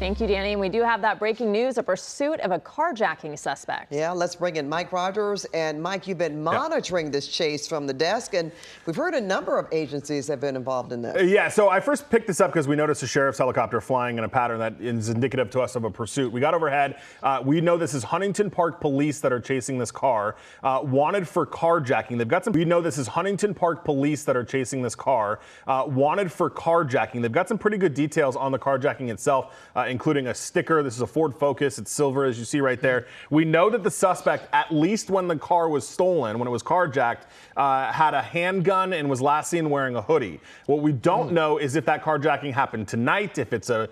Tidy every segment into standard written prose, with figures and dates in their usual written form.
Thank you, Danny. And we do have that breaking news, a pursuit of a carjacking suspect. Yeah, let's bring in Mike Rogers. And Mike, you've been monitoring this chase from the desk, and we've heard a number of agencies have been involved in this. Yeah, so I first picked this up because we noticed a sheriff's helicopter flying in a pattern that is indicative to us of a pursuit. We got overhead. We know this is Huntington Park police that are chasing this car, wanted for carjacking. They've got some. We know this is Huntington Park police that are chasing this car, wanted for carjacking. They've got some pretty good details on the carjacking itself, including a sticker. This is a Ford Focus. It's silver, as you see right there. We know that the suspect, at least when the car was stolen, when it was carjacked, had a handgun and was last seen wearing a hoodie. What we don't know is if that carjacking happened tonight, if it's an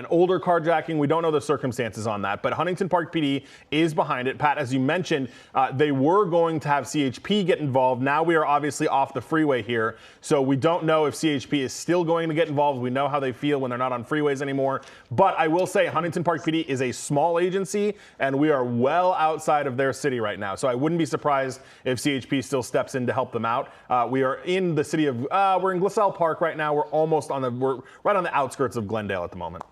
older carjacking. We don't know the circumstances on that. But Huntington Park PD is behind it. Pat, as you mentioned, they were going to have CHP get involved. Now we are obviously off the freeway here, so we don't know if CHP is still going to get involved. We know how they feel when they're not on freeways anymore. But I will say Huntington Park PD is a small agency, and we are well outside of their city right now. So I wouldn't be surprised if CHP still steps in to help them out. We are in the city of, we're in Glissell Park right now. We're right on the outskirts of Glendale at the moment.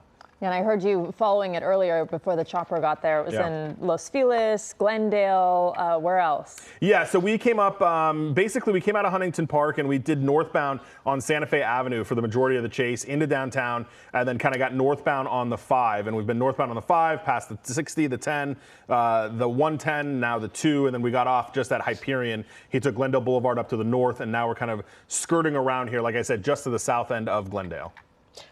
And I heard you following it earlier before the chopper got there. It was in Los Feliz, Glendale, where else? Yeah, so we came up, basically we came out of Huntington Park and we did northbound on Santa Fe Avenue for the majority of the chase into downtown, and then kind of got northbound on the 5. And we've been northbound on the 5, past the 60, the 10, the 110, now the 2, and then we got off just at Hyperion. He took Glendale Boulevard up to the north, and now we're kind of skirting around here, like I said, just to the south end of Glendale.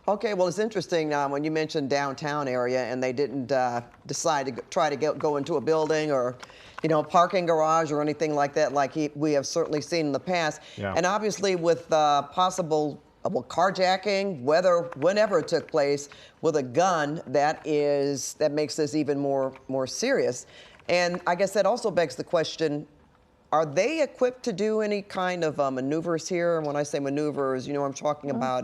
Okay, well, it's interesting when you mentioned downtown area and they didn't decide to try to go into a building or, a parking garage or anything like that, like we have certainly seen in the past. Yeah. And obviously with possible carjacking, whenever it took place, with a gun, that makes this even more serious. And I guess that also begs the question, are they equipped to do any kind of maneuvers here? And when I say maneuvers, I'm talking about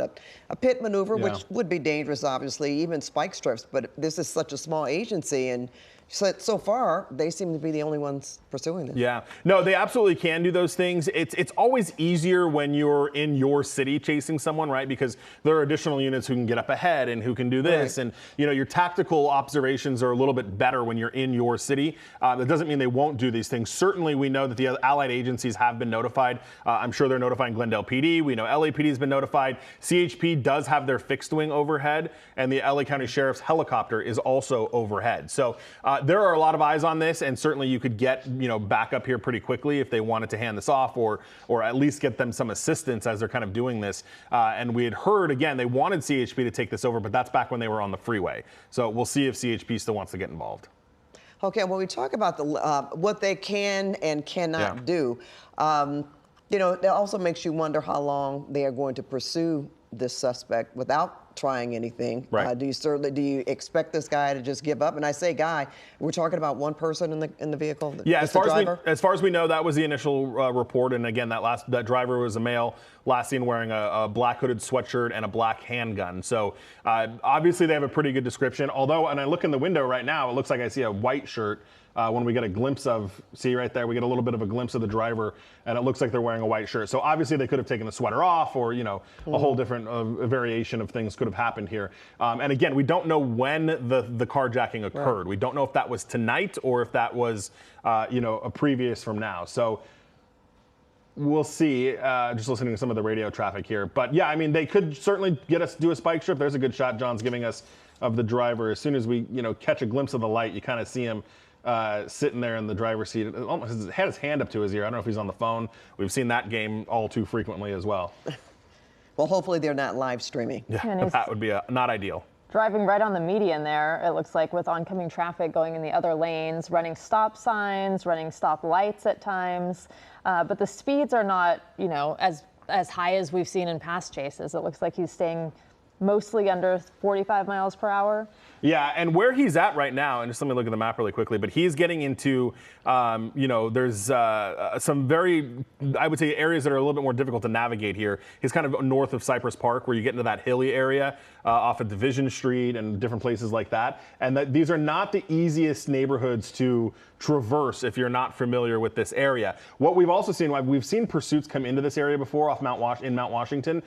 a pit maneuver, which would be dangerous, obviously, even spike strips. But this is such a small agency, and so far, they seem to be the only ones pursuing this. Yeah, no, they absolutely can do those things. It's always easier when you're in your city chasing someone, right? Because there are additional units who can get up ahead and who can do this. Right. And, your tactical observations are a little bit better when you're in your city. That doesn't mean they won't do these things. Certainly, we know that the other allied agencies have been notified. I'm sure they're notifying Glendale PD. We know LAPD has been notified. CHP does have their fixed wing overhead, and the LA County Sheriff's helicopter is also overhead. So there are a lot of eyes on this, and certainly you could get back up here pretty quickly if they wanted to hand this off, or at least get them some assistance as they're kind of doing this. And we had heard, again, they wanted CHP to take this over, but that's back when they were on the freeway. So we'll see if CHP still wants to get involved. Okay, when we talk about what they can and cannot do, it also makes you wonder how long they are going to pursue this suspect without trying anything. Right. Do you expect this guy to just give up? And I say guy, we're talking about one person in the vehicle. Yeah, as far as we know, that was the initial report. And again, that driver was a male, last seen wearing a black hooded sweatshirt and a black handgun. So obviously they have a pretty good description. Although, and I look in the window right now, it looks like I see a white shirt. When we get a glimpse of, see right there, we get a little bit of a glimpse of the driver, and it looks like they're wearing a white shirt. So obviously they could have taken the sweater off, or a whole different variation of things could have happened here. And again, we don't know when the carjacking occurred. Right. We don't know if that was tonight or if that was a previous from now. So we'll see. Just listening to some of the radio traffic here, but yeah, I mean they could certainly get us to do a spike strip. There's a good shot John's giving us of the driver. As soon as we catch a glimpse of the light, you kind of see him sitting there in the driver's seat. Almost had his hand up to his ear. I don't know if he's on the phone. We've seen that game all too frequently as well. Well, hopefully they're not live streaming. Yeah, that would be not ideal. Driving right on the median there, it looks like, with oncoming traffic going in the other lanes, running stop signs, running stop lights at times. But the speeds are not, as high as we've seen in past chases. It looks like he's staying mostly under 45 miles per hour. Yeah, and where he's at right now, and just let me look at the map really quickly, but he's getting into, there's some very, I would say, areas that are a little bit more difficult to navigate here. He's kind of north of Cypress Park, where you get into that hilly area off of Division Street and different places like that. And these are not the easiest neighborhoods to traverse if you're not familiar with this area. What we've also seen, we've seen pursuits come into this area before in Mount Washington,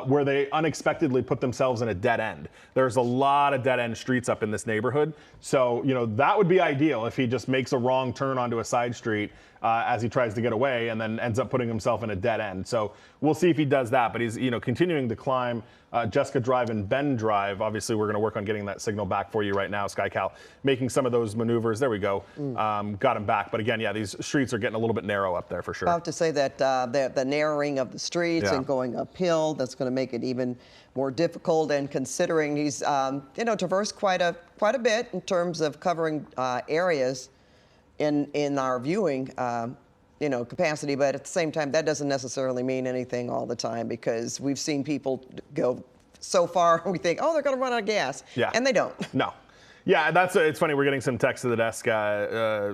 where they unexpectedly put themselves themselves in a dead end. There's a lot of dead end streets up in this neighborhood. So, that would be ideal if he just makes a wrong turn onto a side street as he tries to get away and then ends up putting himself in a dead end. So we'll see if he does that. But he's, continuing to climb Jessica Drive and Bend Drive. Obviously, we're going to work on getting that signal back for you right now, SkyCal, making some of those maneuvers. There we go. Got him back. But again, yeah, these streets are getting a little bit narrow up there for sure. About to say that the narrowing of the streets and going uphill, that's going to make it even more difficult. And considering he's, traversed quite a bit in terms of covering areas in our viewing, capacity, but at the same time, that doesn't necessarily mean anything all the time, because we've seen people go so far, we think, oh, they're going to run out of gas. Yeah. And they don't. No. Yeah, it's funny. We're getting some text to the desk.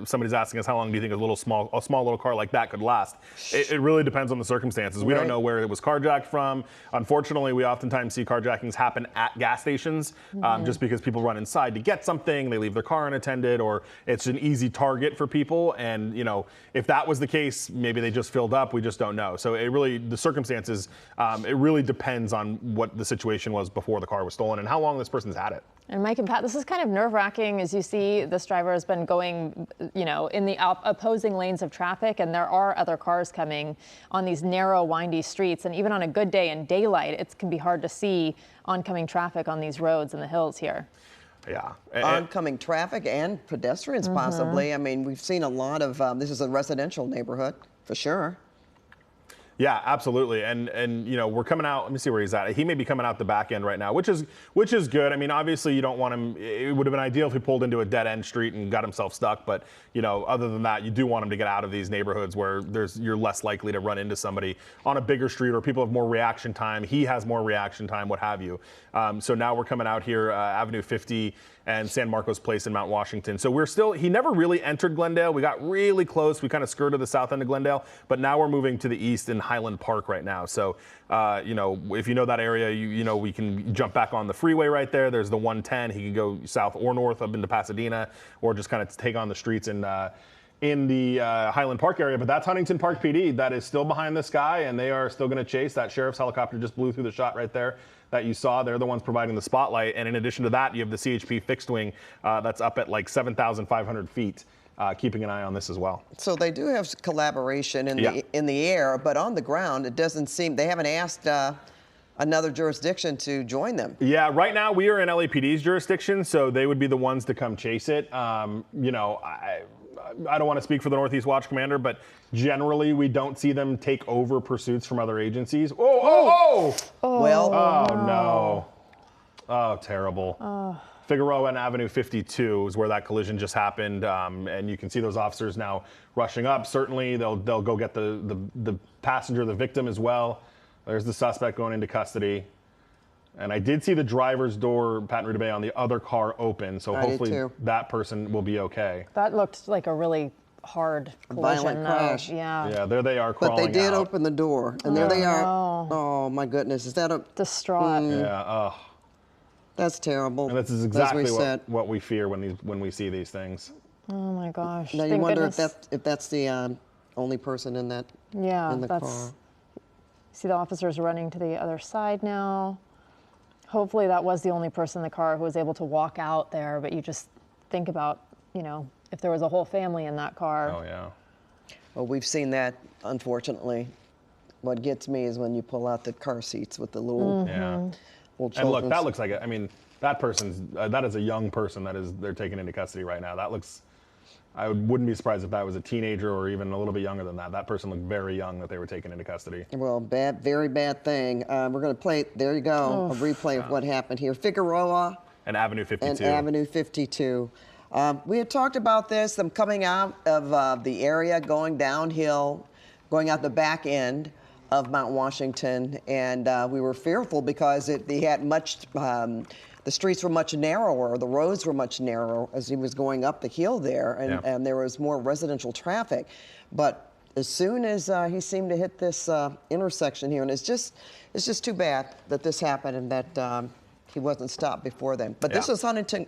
Somebody's asking us, how long do you think a small little car like that could last? It really depends on the circumstances. We don't know where it was carjacked from. Unfortunately, we oftentimes see carjackings happen at gas stations, just because people run inside to get something, they leave their car unattended, or it's an easy target for people. And if that was the case, maybe they just filled up. We just don't know. So the circumstances, it really depends on what the situation was before the car was stolen and how long this person's had it. And Mike and Pat, this is kind of nerve-wracking as you see this driver has been going, in the opposing lanes of traffic, and there are other cars coming on these narrow, windy streets. And even on a good day in daylight, it can be hard to see oncoming traffic on these roads in the hills here. Yeah. Oncoming traffic and pedestrians possibly. I mean, we've seen a lot of, this is a residential neighborhood for sure. Yeah, absolutely. And we're coming out. Let me see where he's at. He may be coming out the back end right now, which is good. I mean, obviously you don't want him. It would have been ideal if he pulled into a dead end street and got himself stuck. But other than that, you do want him to get out of these neighborhoods where you're less likely to run into somebody on a bigger street, or people have more reaction time. He has more reaction time, what have you. So now we're coming out here, Avenue 50 and San Marcos Place in Mount Washington. So he never really entered Glendale. We got really close. We kind of skirted the south end of Glendale, but now we're moving to the east in Highland Park right now. So, if you know that area, we can jump back on the freeway right there. There's the 110. He can go south or north up into Pasadena, or just kind of take on the streets in the Highland Park area. But that's Huntington Park PD. That is still behind this guy, and they are still going to chase. That sheriff's helicopter just blew through the shot right there that you saw. They're the ones providing the spotlight. And in addition to that, you have the CHP fixed wing that's up at like 7,500 feet, keeping an eye on this as well. So they do have collaboration in the air, but on the ground, it doesn't seem, they haven't asked another jurisdiction to join them. Yeah, right now we are in LAPD's jurisdiction, so they would be the ones to come chase it. I don't want to speak for the Northeast Watch Commander, but generally we don't see them take over pursuits from other agencies. Oh, no. Oh, terrible. Figueroa and Avenue 52 is where that collision just happened, and you can see those officers now rushing up. Certainly, they'll go get the passenger, the victim as well. There's the suspect going into custody. And I did see the driver's door, Pat and Rita Bay, on the other car open, so hopefully that person will be okay. That looked like a really hard collision. Violent crash. Yeah. Yeah, there they are crawling out. But they did open the door, and there they are. Oh, my goodness. Is that a... Distraught. Yeah, That's terrible. And this is exactly what we fear when we see these things. Oh, my gosh. Now, you wonder if that's the only person in the car. See the officers running to the other side now. Hopefully that was the only person in the car who was able to walk out there, but you just think about, if there was a whole family in that car. Oh, yeah. Well, we've seen that, unfortunately. What gets me is when you pull out the car seats with the little, little children. And look, that looks like that is a young person they're taking into custody right now. I wouldn't be surprised if that was a teenager or even a little bit younger than that. That person looked very young that they were taken into custody. Well, very bad thing. We're going to play, there you go, a replay of what happened here. Figueroa. And Avenue 52. And Avenue 52. We had talked about this, them coming out of the area, going downhill, going out the back end of Mount Washington, and we were fearful because they had much... the streets were much narrower, the roads were much narrower as he was going up the hill there, and there was more residential traffic. But as soon as he seemed to hit this intersection here, and it's just too bad that this happened and that he wasn't stopped before then. But this is Huntington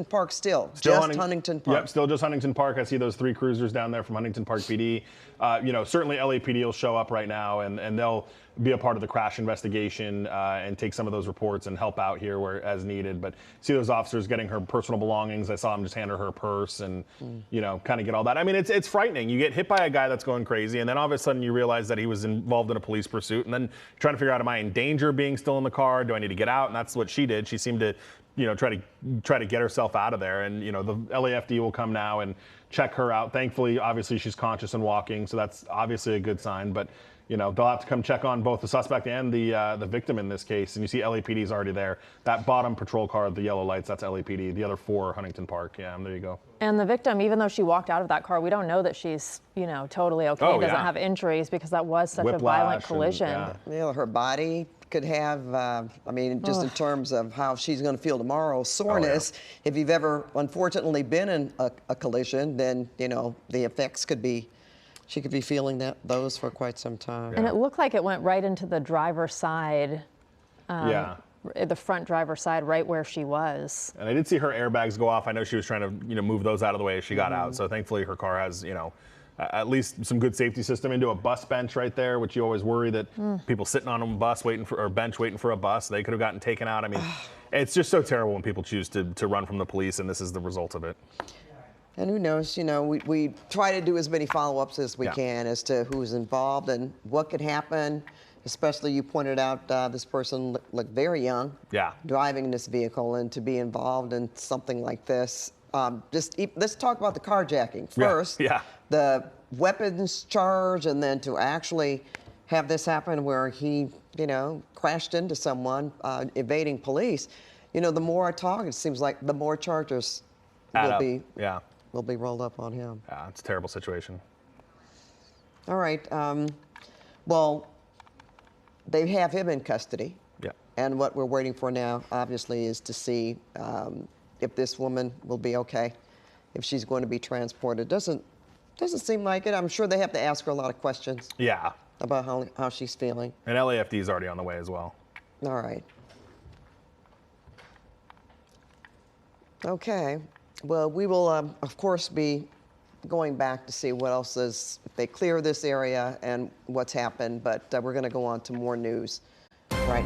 Park still just Huntington Park. Yep, still just Huntington Park. I see those 3 cruisers down there from Huntington Park PD. Certainly LAPD will show up right now, and they'll be a part of the crash investigation and take some of those reports and help out here where as needed. But see those officers getting her personal belongings. I saw them just hand her purse and, you know, kind of get all that. I mean, it's frightening. You get hit by a guy that's going crazy, and then all of a sudden you realize that he was involved in a police pursuit, and then trying to figure out, am I in danger being still in the car? Do I need to get out? And that's what she did. She seemed to, you know, try to get herself out of there. And, you know, the LAFD will come now and check her out. Thankfully, obviously, she's conscious and walking, so that's obviously a good sign. But, you know, they'll have to come check on both the suspect and the victim in this case. And you see LAPD is already there. That bottom patrol car, the yellow lights, that's LAPD. The other 4 are Huntington Park. Yeah, there you go. And the victim, even though she walked out of that car, we don't know that she's, you know, totally okay, doesn't have injuries, because that was such a violent collision. You know, her body could have, I mean, just in terms of how she's going to feel tomorrow, soreness. If you've ever, unfortunately, been in a collision, then, you know, the effects could be, she could be feeling those for quite some time. And it looked like it went right into the driver's side. The front driver's side, right where she was. And I did see her airbags go off. I know she was trying to, you know, move those out of the way as she got out. So thankfully her car has, you know, at least some good safety system into a bus bench right there, which you always worry that people sitting on a bus waiting for, or bench waiting for a bus, they could have gotten taken out. I mean, it's just so terrible when people choose to run from the police, and this is the result of it. And who knows, you know, we try to do as many follow-ups as we can as to who's involved and what could happen. Especially, you pointed out this person looked very young, driving this vehicle, and to be involved in something like this. Let's talk about the carjacking first. The weapons charge, and then to actually have this happen where he, you know, crashed into someone evading police. You know, the more I talk, it seems like the more charges will be rolled up on him. Yeah, it's a terrible situation. All right. Well, they have him in custody. And what we're waiting for now, obviously, is to see if this woman will be okay, if she's going to be transported. Doesn't seem like it. I'm sure they have to ask her a lot of questions. About how she's feeling. And LAFD is already on the way as well. All right. Okay. Well, we will, of course, be going back to see what else is, if they clear this area and what's happened, but we're going to go on to more news right now.